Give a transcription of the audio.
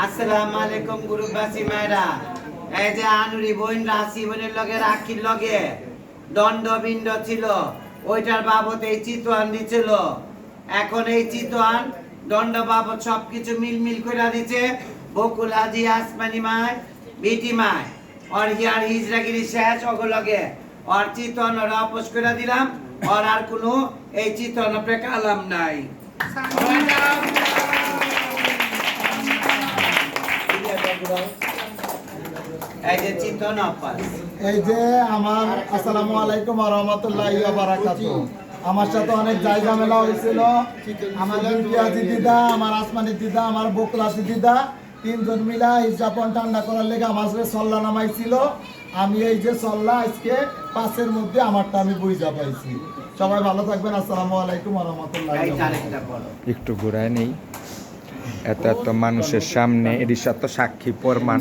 আসসালামু আলাইকুম গ্রুপবাসী মায়েরা। এই যে আনুরি বোন রাশি বোনের লগে রাখির লগে দণ্ডবিন্দ ছিল, ওইটার বাবদ এই চিতোয়ান দিছিল। এখন এই চিতোয়ান দণ্ড বাবদ সবকিছু মিলমিল করে দিচ্ছে বকুল হাজি আসমানি মায় বিটি মায় আর হিয়ার হিজরাগিরি শেষ ওগুলোকে আর চিতোয়ান ওরা অপোজ করে দিলাম। আর আর কোনো এই চিতোয়ান আপনি কালাম নাই। এই যে আমার আসসালামু আলাইকুম ওয়া রাহমাতুল্লাহি ওয়া বারাকাতুহু। আমার সাথে অনেক জায়গা মেলা হয়েছিল। আমার বিপিয়াজি দিদা, আমার আসমানি দিদা, আমার বকুলাজি দিদা তিনজন মিলা হিসাবন ঠান্ডা করার লেগে আমার সাথে সল্লা নামাইছিল। আমি এই যে সল্লা আজকে পাঁচের মধ্যে আমারটা আমি বুঝা পাইছি। সবাই ভালো থাকবেন। আসসালামু আলাইকুম ওয়া রাহমাতুল্লাহি ওয়া বারাকাতুহু। একটু ঘুরায় নেই, এত এত মানুষের সামনে এর সাথে সাক্ষী প্রমাণ।